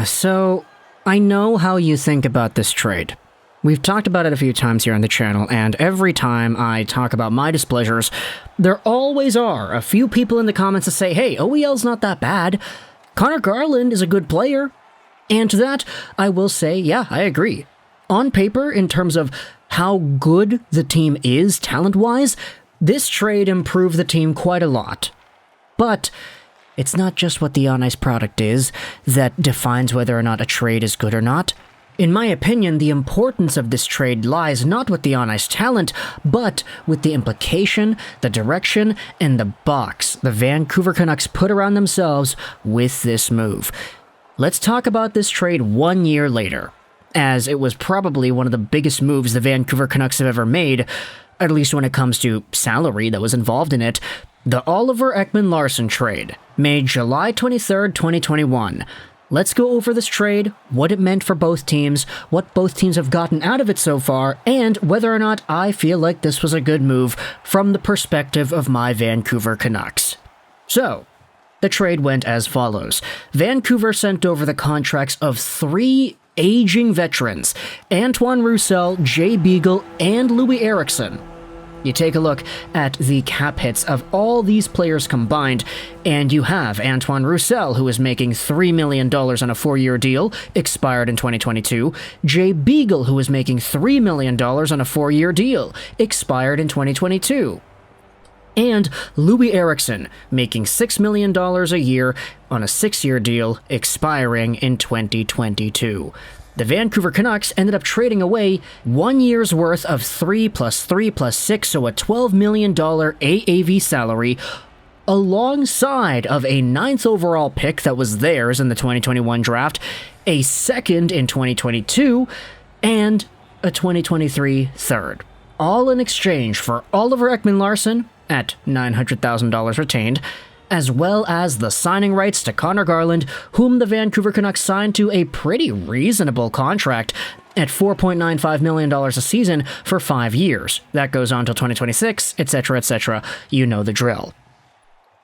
So, I know how you think about this trade. We've talked about it a few times here on the channel, and every time I talk about my displeasures, there always are a few people in the comments that say, hey, OEL's not that bad. Conor Garland is a good player. And to that, I will say, yeah, I agree. On paper, in terms of how good the team is talent-wise, this trade improved the team quite a lot. But it's not just what the on-ice product is that defines whether or not a trade is good or not. In my opinion, the importance of this trade lies not with the on-ice talent, but with the implication, the direction, and the box the Vancouver Canucks put around themselves with this move. Let's talk about this trade 1 year later, as it was probably one of the biggest moves the Vancouver Canucks have ever made, at least when it comes to salary that was involved in it. The Oliver Ekman-Larsson trade, made July 23rd, 2021. Let's go over this trade, what it meant for both teams, what both teams have gotten out of it so far, and whether or not I feel like this was a good move from the perspective of my Vancouver Canucks. So, the trade went as follows. Vancouver sent over the contracts of 3 aging veterans, Antoine Roussel, Jay Beagle, and Loui Eriksson. You take a look at the cap hits of all these players combined, and you have Antoine Roussel, who is making $3 million on a 4-year deal, expired in 2022, Jay Beagle, who is making $3 million on a 4-year deal, expired in 2022, and Loui Eriksson, making $6 million a year on a 6-year deal, expiring in 2022. The Vancouver Canucks ended up trading away 1 year's worth of 3 plus 3 plus 6, so a $12 million AAV salary, alongside of a 9th overall pick that was theirs in the 2021 draft, a 2nd in 2022, and a 2023 3rd. All in exchange for Oliver Ekman-Larsson at $900,000 retained, as well as the signing rights to Conor Garland, whom the Vancouver Canucks signed to a pretty reasonable contract at $4.95 million a season for 5 years. That goes on till 2026, etc., etc. You know the drill.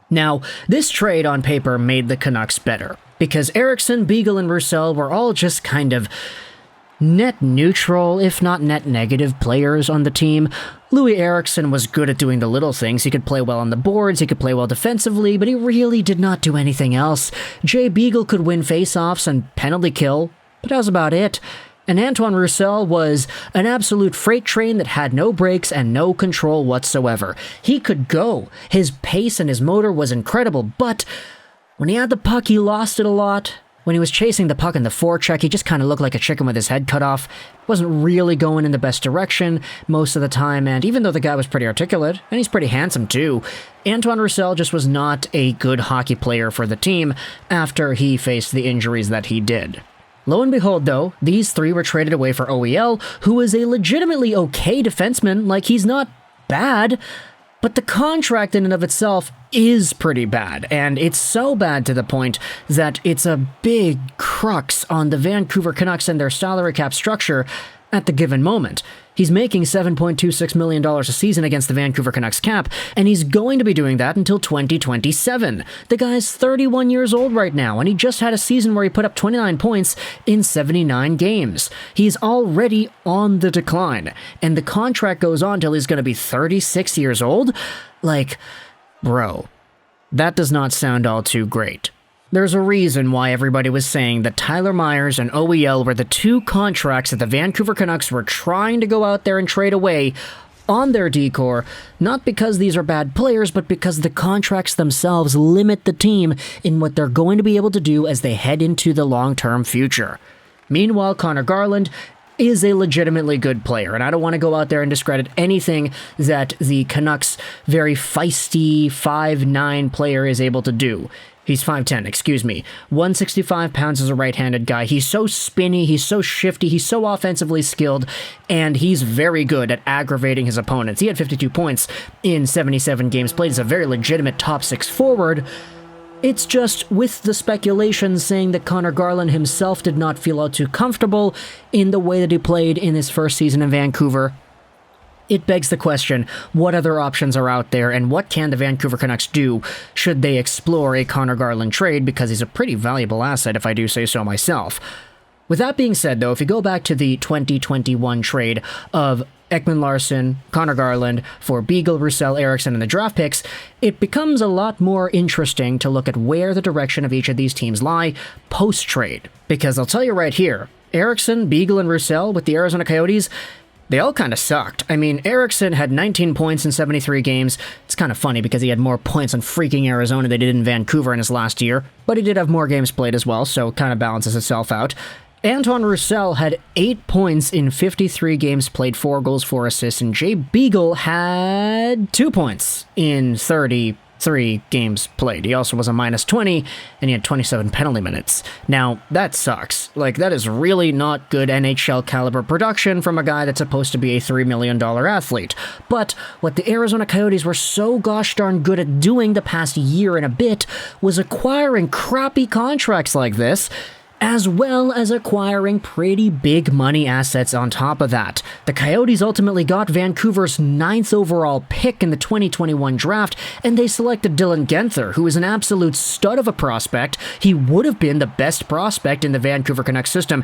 Now, this trade on paper made the Canucks better, because Eriksson, Beagle, and Roussel were all just kind of net neutral, if not net negative players on the team. Loui Eriksson was good at doing the little things. He could play well on the boards, he could play well defensively, but he really did not do anything else. Jay Beagle could win faceoffs and penalty kill, but that was about it. And Antoine Roussel was an absolute freight train that had no brakes and no control whatsoever. He could go. His pace and his motor was incredible, but when he had the puck, he lost it a lot. When he was chasing the puck in the forecheck, he just kind of looked like a chicken with his head cut off. Wasn't really going in the best direction most of the time, and even though the guy was pretty articulate, and he's pretty handsome too, Antoine Roussel just was not a good hockey player for the team after he faced the injuries that he did. Lo and behold, though, these 3 were traded away for OEL, who is a legitimately okay defenseman. Like, he's not bad, but the contract in and of itself is pretty bad, and it's so bad to the point that it's a big crux on the Vancouver Canucks and their salary cap structure at the given moment. He's making $7.26 million a season against the Vancouver Canucks cap, and he's going to be doing that until 2027. The guy's 31 years old right now, and he just had a season where he put up 29 points in 79 games. He's already on the decline, and the contract goes on till he's going to be 36 years old? Like, bro, that does not sound all too great. There's a reason why everybody was saying that Tyler Myers and OEL were the 2 contracts that the Vancouver Canucks were trying to go out there and trade away on their decor, not because these are bad players, but because the contracts themselves limit the team in what they're going to be able to do as they head into the long-term future. Meanwhile, Conor Garland is a legitimately good player, and I don't want to go out there and discredit anything that the Canucks' very feisty 5'9" player is able to do. He's 5'10", 165 pounds as a right-handed guy. He's so spinny, he's so shifty, he's so offensively skilled, and he's very good at aggravating his opponents. He had 52 points in 77 games played. He's a very legitimate top 6 forward. It's just with the speculation saying that Conor Garland himself did not feel all too comfortable in the way that he played in his first season in Vancouver. It begs the question, what other options are out there, and what can the Vancouver Canucks do should they explore a Conor Garland trade, because he's a pretty valuable asset if I do say so myself. With that being said, though, if you go back to the 2021 trade of Ekman-Larsson, Conor Garland for Beagle, Roussel, Eriksson, and the draft picks, it becomes a lot more interesting to look at where the direction of each of these teams lie post-trade. Because I'll tell you right here, Eriksson, Beagle, and Roussel with the Arizona Coyotes, they all kind of sucked. I mean, Eriksson had 19 points in 73 games. It's kind of funny because he had more points in freaking Arizona than he did in Vancouver in his last year, but he did have more games played as well, so it kind of balances itself out. Antoine Roussel had 8 points in 53 games played, 4 goals, 4 assists, and Jay Beagle had 2 points in 33 games played. He also was a minus 20, and he had 27 penalty minutes. Now, that sucks. Like, that is really not good NHL caliber production from a guy that's supposed to be a $3 million athlete. But what the Arizona Coyotes were so gosh darn good at doing the past year and a bit was acquiring crappy contracts like this, as well as acquiring pretty big money assets on top of that. The Coyotes ultimately got Vancouver's 9th overall pick in the 2021 draft, and they selected Dylan Guenther, who is an absolute stud of a prospect. He would have been the best prospect in the Vancouver Canucks system.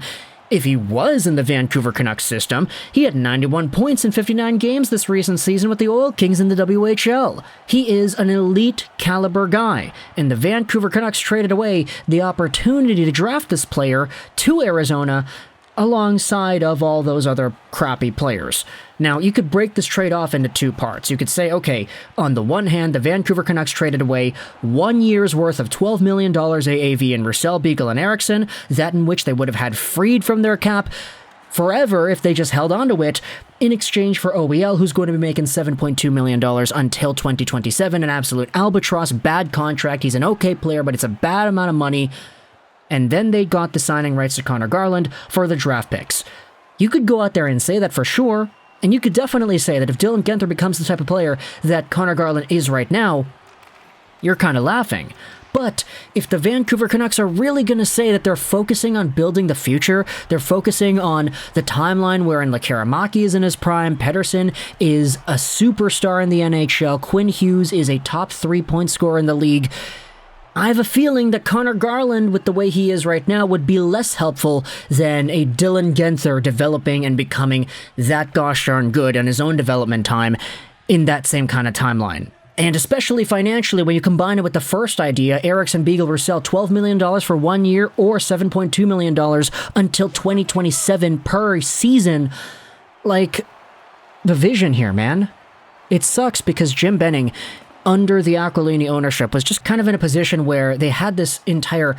If he was in the Vancouver Canucks system, he had 91 points in 59 games this recent season with the Oil Kings in the WHL. He is an elite caliber guy, and the Vancouver Canucks traded away the opportunity to draft this player to Arizona alongside of all those other crappy players. Now, you could break this trade off into 2 parts. You could say, okay, on the one hand, the Vancouver Canucks traded away 1 year's worth of $12 million AAV in Roussel, Beagle, and Eriksson, that in which they would have had freed from their cap forever if they just held on to it, in exchange for OEL, who's going to be making $7.2 million until 2027, an absolute albatross, bad contract. He's an okay player, but it's a bad amount of money. And then they got the signing rights to Conor Garland for the draft picks. You could go out there and say that for sure, and you could definitely say that if Dylan Guenther becomes the type of player that Conor Garland is right now, you're kind of laughing. But if the Vancouver Canucks are really going to say that they're focusing on building the future, they're focusing on the timeline wherein Lekaramaki is in his prime, Pettersson is a superstar in the NHL, Quinn Hughes is a top 3-point scorer in the league, I have a feeling that Conor Garland, with the way he is right now, would be less helpful than a Dylan Guenther developing and becoming that gosh darn good on his own development time in that same kind of timeline. And especially financially, when you combine it with the first idea, Eriksson, Beagle, Roussel, $12 million for 1 year or $7.2 million until 2027 per season. Like, the vision here, man. It sucks because Jim Benning, under the Aquilini ownership, was just kind of in a position where they had this entire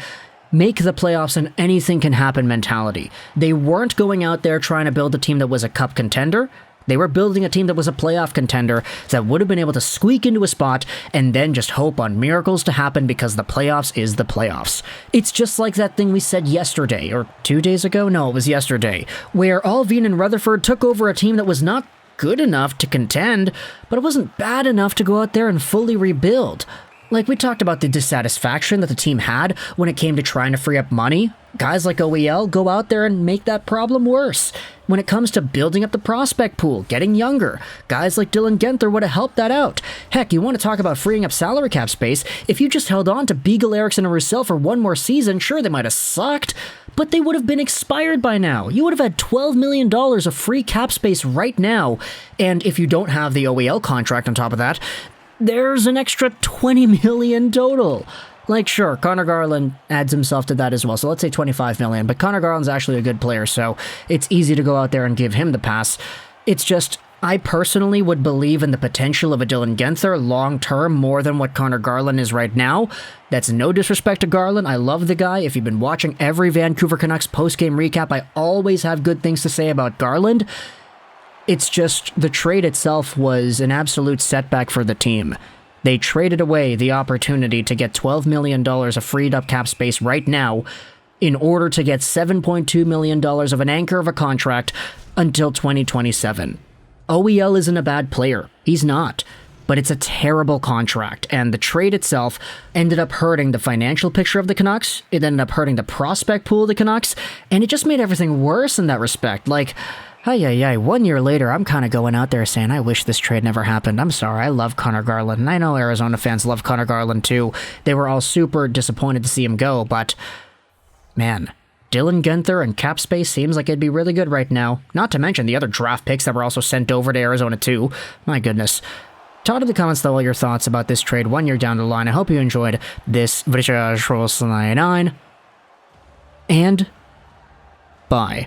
make the playoffs and anything can happen mentality. They weren't going out there trying to build a team that was a cup contender. They were building a team that was a playoff contender that would have been able to squeak into a spot and then just hope on miracles to happen because the playoffs is the playoffs. It's just like that thing we said yesterday, or 2 days ago? No, it was yesterday, where Alvin and Rutherford took over a team that was not good enough to contend, but it wasn't bad enough to go out there and fully rebuild. Like, we talked about the dissatisfaction that the team had when it came to trying to free up money. Guys like OEL go out there and make that problem worse. When it comes to building up the prospect pool, getting younger, guys like Dylan Guenther would have helped that out. Heck, you want to talk about freeing up salary cap space? If you just held on to Beagle, Eriksson, and Roussel for one more season, sure, they might have sucked, but they would have been expired by now. You would have had $12 million of free cap space right now, and if you don't have the OEL contract on top of that, there's an extra $20 million total. Like, sure, Conor Garland adds himself to that as well, so let's say $25 million, but Conor Garland's actually a good player, so it's easy to go out there and give him the pass. It's just, I personally would believe in the potential of a Dylan Guenther long-term more than what Conor Garland is right now. That's no disrespect to Garland. I love the guy. If you've been watching every Vancouver Canucks post-game recap, I always have good things to say about Garland. It's just the trade itself was an absolute setback for the team. They traded away the opportunity to get $12 million of freed up cap space right now in order to get $7.2 million of an anchor of a contract until 2027. OEL isn't a bad player. He's not. But it's a terrible contract, and the trade itself ended up hurting the financial picture of the Canucks, it ended up hurting the prospect pool of the Canucks, and it just made everything worse in that respect. Like, Ay, 1 year later, I'm kind of going out there saying I wish this trade never happened. I'm sorry, I love Conor Garland, and I know Arizona fans love Conor Garland too. They were all super disappointed to see him go, but man, Dylan Guenther and cap space seems like it'd be really good right now. Not to mention the other draft picks that were also sent over to Arizona too. My goodness. Talk in the comments though all your thoughts about this trade 1 year down the line. I hope you enjoyed this Juraj 9, and bye.